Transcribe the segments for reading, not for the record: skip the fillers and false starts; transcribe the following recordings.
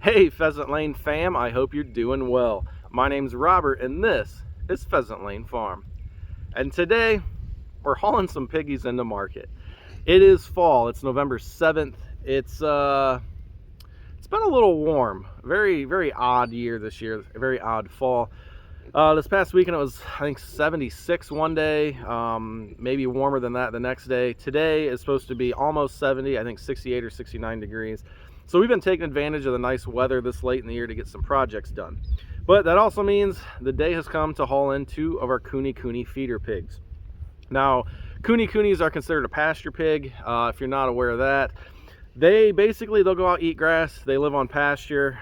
Hey Pheasant Lane fam, I hope you're doing well. My name's Robert and this is Pheasant Lane Farm. And today we're hauling some piggies into market. It is fall, it's November 7th. It's been a little warm. Very odd year this year, a very odd fall. This past weekend it was, I think, 76 one day, maybe warmer than that the next day. Today is supposed to be almost 70, I think 68 or 69 degrees. So we've been taking advantage of the nice weather this late in the year to get some projects done. But that also means the day has come to haul in 2 of our Kune feeder pigs. Now, Kunis are considered a pasture pig, if you're not aware of that. They'll go out, eat grass. They live on pasture.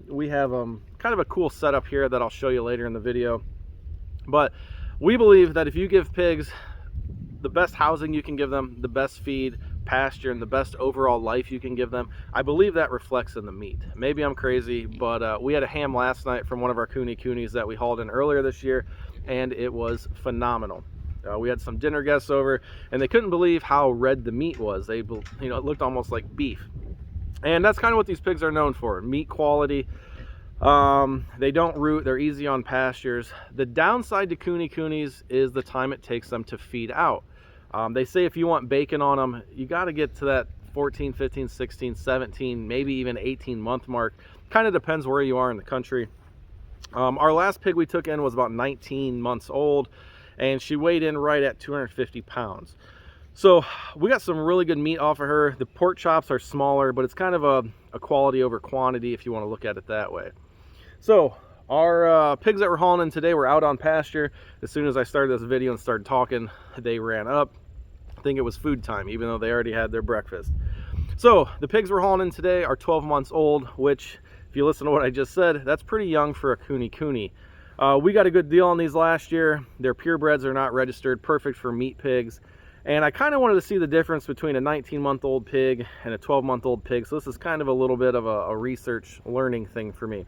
We have kind of a cool setup here that I'll show you later in the video. But we believe that if you give pigs the best housing you can give them, the best feed, pasture, and the best overall life you can give them, I believe that reflects in the meat. Maybe I'm crazy, but we had a ham last night from one of our Kunis that we hauled in earlier this year, and it was phenomenal. We had some dinner guests over, and they couldn't believe how red the meat was. It looked almost like beef. And that's kind of what these pigs are known for, meat quality. They don't root, they're easy on pastures. The downside to Kunis is the time it takes them to feed out. They say if you want bacon on them, you got to get to that 14, 15, 16, 17, maybe even 18-month mark. Kind of depends where you are in the country. Our last pig we took in was about 19 months old, and she weighed in right at 250 pounds. So we got some really good meat off of her. The pork chops are smaller, but it's kind of a quality over quantity if you want to look at it that way. So our pigs that we're hauling in today were out on pasture. As soon as I started this video and started talking, they ran up. I think it was food time, even though they already had their breakfast. So the pigs we're hauling in today are 12 months old, which, if you listen to what I just said, that's pretty young for a Kune. We got a good deal on these last year. They're purebreds, they're not registered, perfect for meat pigs. And I kind of wanted to see the difference between a 19-month-old pig and a 12-month-old pig. So this is kind of a little bit of a research learning thing for me.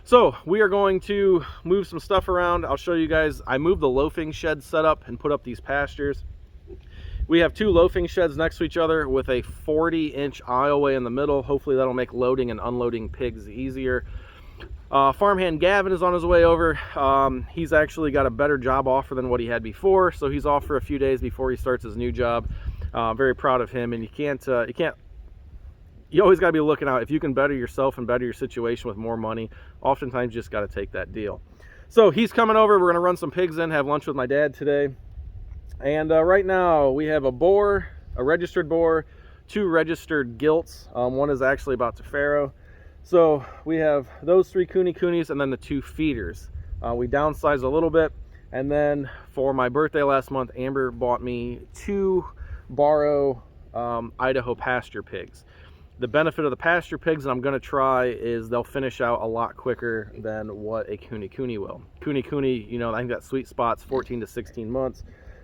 So we are going to move some stuff around. I'll show you guys. I moved the loafing shed set up and put up these pastures. We have 2 loafing sheds next to each other with a 40-inch aisleway in the middle. Hopefully that'll make loading and unloading pigs easier. Farmhand Gavin is on his way over. He's actually got a better job offer than what he had before, so he's off for a few days before he starts his new job. Very proud of him, and you always got to be looking out. If you can better yourself and better your situation with more money, oftentimes you just got to take that deal. So he's coming over. We're going to run some pigs in, have lunch with my dad today. And right now we have a boar, a registered boar, 2 registered gilts. One is actually about to farrow. So we have those 3 Kunis and then the 2 feeders. We downsized a little bit. And then for my birthday last month, Amber bought me 2 Barrow Idaho pasture pigs. The benefit of the pasture pigs that I'm going to try is they'll finish out a lot quicker than what a Kune will. Kune, I think that sweet spot's 14 to 16 months.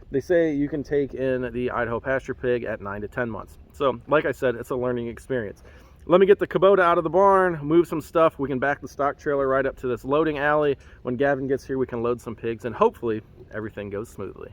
They say you can take in the Idaho pasture pig at 9 to 10 months. So, like I said, it's a learning experience. Let me get the Kubota out of the barn, move some stuff. We can back the stock trailer right up to this loading alley. When Gavin gets here, we can load some pigs, and hopefully everything goes smoothly.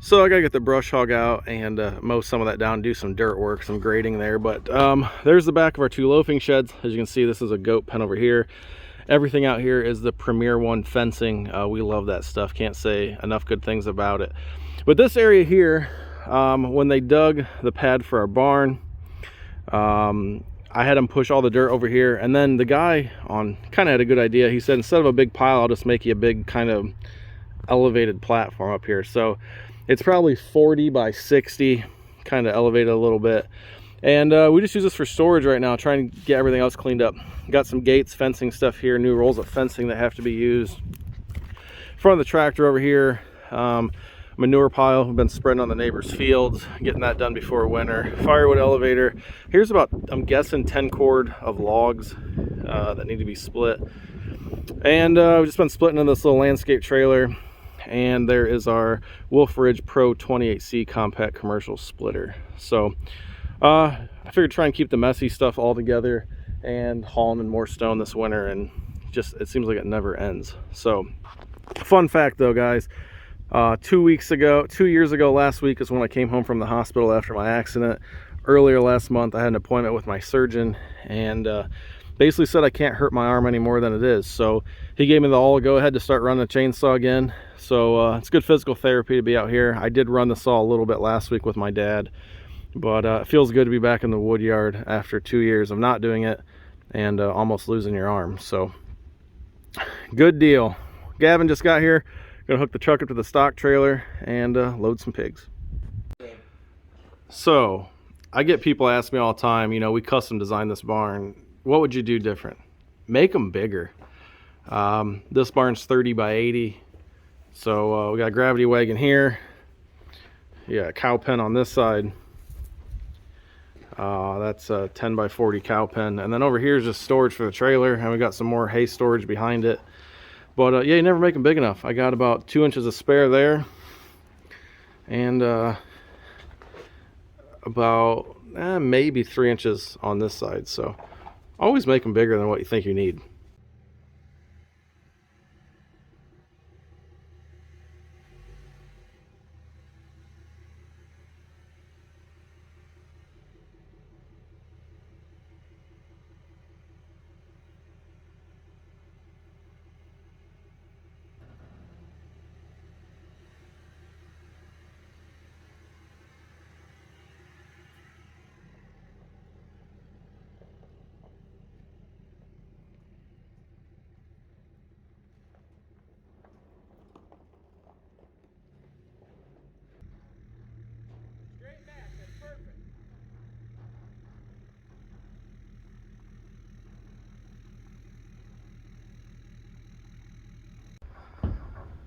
So I gotta get the brush hog out and mow some of that down, do some dirt work, some grading there. But there's the back of our 2 loafing sheds. As you can see, this is a goat pen over here. Everything out here is the Premier One fencing. We love that stuff. Can't say enough good things about it. But this area here, when they dug the pad for our barn, I had them push all the dirt over here, and then the guy on kind of had a good idea. He said, instead of a big pile, I'll just make you a big kind of elevated platform up here. So it's probably 40 by 60, kind of elevated a little bit. And we just use this for storage right now, trying to get everything else cleaned up. Got some gates, fencing stuff here, new rolls of fencing that have to be used. Front of the tractor over here, manure pile. We've been spreading on the neighbors' fields, getting that done before winter. Firewood elevator. Here's about, I'm guessing, 10 cord of logs that need to be split. And we've just been splitting in this little landscape trailer. And there is our Wolf Ridge Pro 28C compact commercial splitter. So I figured try and keep the messy stuff all together and hauling in more stone this winter, and just it seems like it never ends. So fun fact though, guys, 2 years ago last week is when I came home from the hospital after my accident. Earlier last month I had an appointment with my surgeon, and basically said I can't hurt my arm any more than it is. So he gave me the all go ahead to start running the chainsaw again. So it's good physical therapy to be out here. I did run the saw a little bit last week with my dad, but it feels good to be back in the wood yard after 2 years of not doing it and almost losing your arm. So good deal. Gavin just got here. Gonna hook the truck up to the stock trailer and load some pigs. So I get people ask me all the time, you know, we custom designed this barn. What would you do different? Make them bigger. This barn's 30 by 80. So we got a gravity wagon here. Yeah, a cow pen on this side. That's a 10 by 40 cow pen. And then over here is just storage for the trailer. And we got some more hay storage behind it. But yeah, you never make them big enough. I got about 2 inches of spare there. And about maybe 3 inches on this side. So always make them bigger than what you think you need.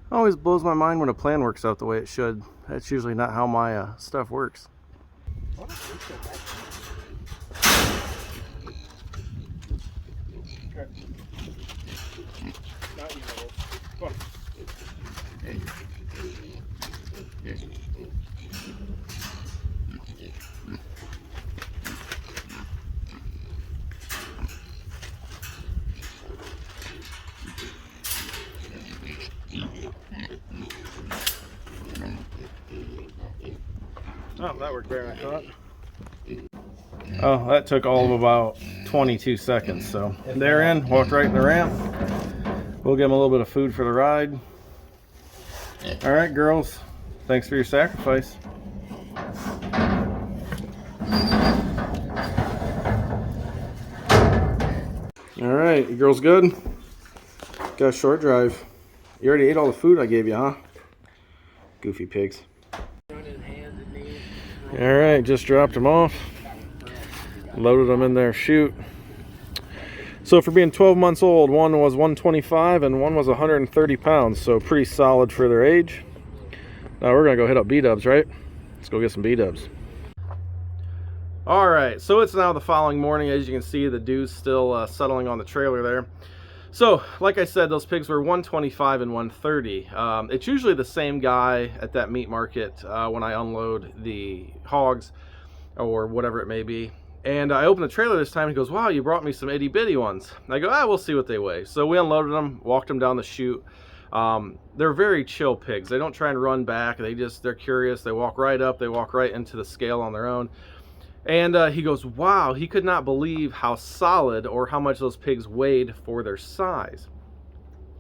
Always blows my mind when a plan works out the way it should. That's usually not how my stuff works. Oh, that worked better than I thought. Oh, that took all of about 22 seconds. So they're in, walked right in the ramp. We'll give them a little bit of food for the ride. All right, girls, thanks for your sacrifice. All right, you girls good? Got a short drive. You already ate all the food I gave you, huh? Goofy pigs. All right, just dropped them off. Loaded them in their chute. So for being 12 months old, one was 125 and one was 130 pounds. So pretty solid for their age. Now we're gonna go hit up B-dubs, right? Let's go get some B-dubs. All right, so it's now the following morning. As you can see, the dew's still settling on the trailer there. So, like I said, those pigs were 125 and 130. It's usually the same guy at that meat market when I unload the hogs or whatever it may be. And I opened the trailer this time. He goes, "Wow, you brought me some itty bitty ones." I go, "Ah, we'll see what they weigh." So we unloaded them, walked them down the chute. They're very chill pigs. They don't try and run back. They're curious. They walk right up. They walk right into the scale on their own. And he goes, wow, he could not believe how solid or how much those pigs weighed for their size.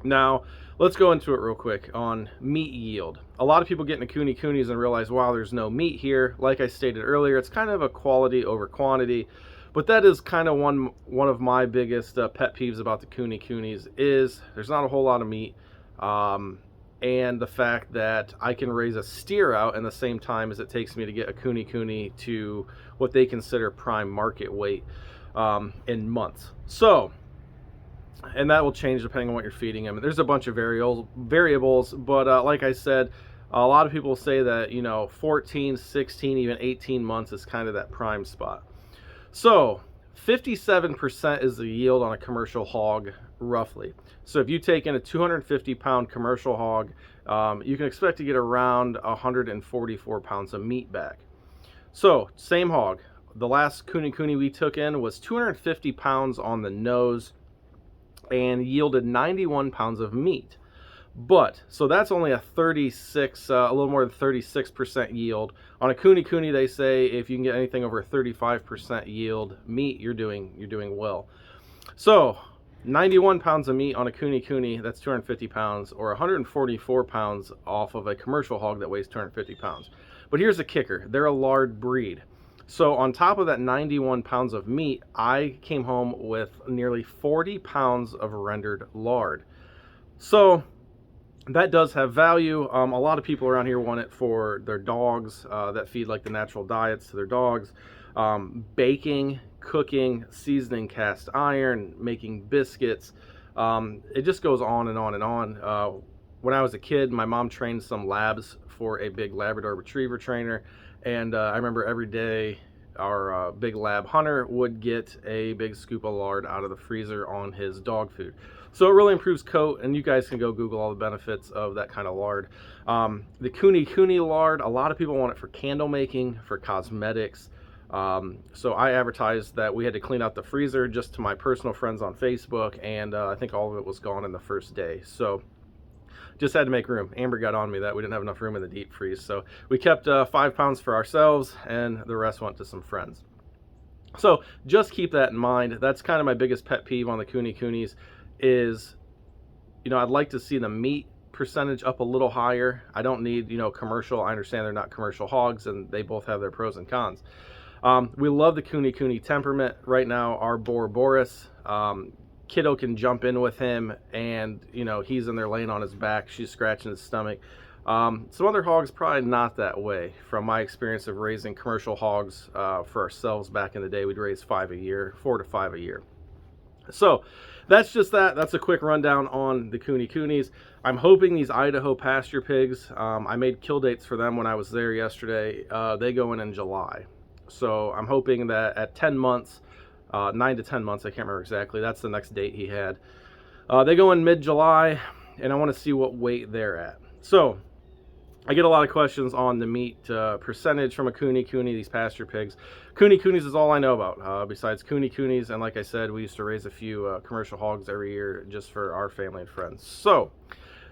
Now, let's go into it real quick on meat yield. A lot of people get into coonies and realize, wow, there's no meat here. Like I stated earlier, it's kind of a quality over quantity. But that is kind of one of my biggest pet peeves about the coonies is there's not a whole lot of meat. And the fact that I can raise a steer out in the same time as it takes me to get a cooney to what they consider prime market weight in months. So, and that will change depending on what you're feeding them. There's a bunch of variables, but like I said, a lot of people say that, you know, 14, 16, even 18 months is kind of that prime spot. So 57% is the yield on a commercial hog, roughly. So if you take in a 250-pound commercial hog, you can expect to get around 144 pounds of meat back. So same hog. The last cooney we took in was 250 pounds on the nose and yielded 91 pounds of meat. But, so that's only a little more than 36% yield. On a cooney, they say if you can get anything over a 35% yield meat, you're doing well. So, 91 pounds of meat on a cooney, that's 250 pounds, or 144 pounds off of a commercial hog that weighs 250 pounds. But here's the kicker, they're a lard breed. So on top of that 91 pounds of meat, I came home with nearly 40 pounds of rendered lard. So that does have value. A lot of people around here want it for their dogs that feed like the natural diets to their dogs. Baking, cooking, seasoning cast iron, making biscuits. It just goes on and on and on. When I was a kid, my mom trained some labs for a big Labrador Retriever trainer. And I remember every day our big lab hunter would get a big scoop of lard out of the freezer on his dog food. So it really improves coat, and you guys can go Google all the benefits of that kind of lard. The cooney lard, a lot of people want it for candle making, for cosmetics. So I advertised that we had to clean out the freezer just to my personal friends on Facebook, and I think all of it was gone in the first day. So just had to make room. Amber got on me that we didn't have enough room in the deep freeze. So we kept 5 pounds for ourselves, and the rest went to some friends. So just keep that in mind. That's kind of my biggest pet peeve on the coonies is, you know, I'd like to see the meat percentage up a little higher. I don't need, you know, commercial. I understand they're not commercial hogs, and they both have their pros and cons. We love the cooney temperament. Right now, our boar Boris, Kiddo can jump in with him, and you know, he's in there laying on his back, she's scratching his stomach. Some other hogs probably not that way. From my experience of raising commercial hogs for ourselves back in the day, we'd raise 4 to 5 a year. So that's just that's a quick rundown on the coonies. I'm hoping these Idaho pasture pigs, I made kill dates for them when I was there yesterday. They go in July. So I'm hoping that at 10 months, 9 to 10 months, I can't remember exactly, that's the next date he had. They go in mid-July, and I want to see what weight they're at. So I get a lot of questions on the meat percentage from a cooney, these pasture pigs. Coonies is all I know about, besides coonies, and like I said, we used to raise a few commercial hogs every year just for our family and friends. So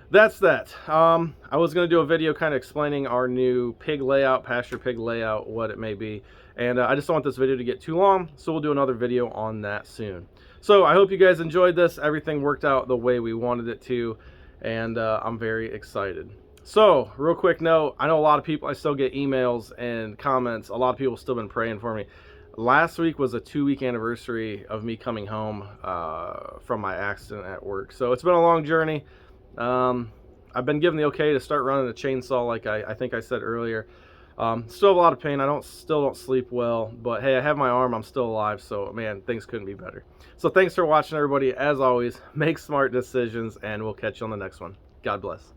that's that. I was going to do a video kind of explaining our new pig layout, pasture pig layout, what it may be. And I just don't want this video to get too long, so we'll do another video on that soon. So I hope you guys enjoyed this. Everything worked out the way we wanted it to, and I'm very excited. So, real quick note, I know a lot of people, I still get emails and comments. A lot of people still been praying for me. Last week was a 2-week anniversary of me coming home from my accident at work. So it's been a long journey. I've been given the okay to start running a chainsaw like I think I said earlier. Still have a lot of pain. I still don't sleep well, but hey, I have my arm. I'm still alive, so man, things couldn't be better. So thanks for watching, everybody. As always, make smart decisions, and we'll catch you on the next one. God bless.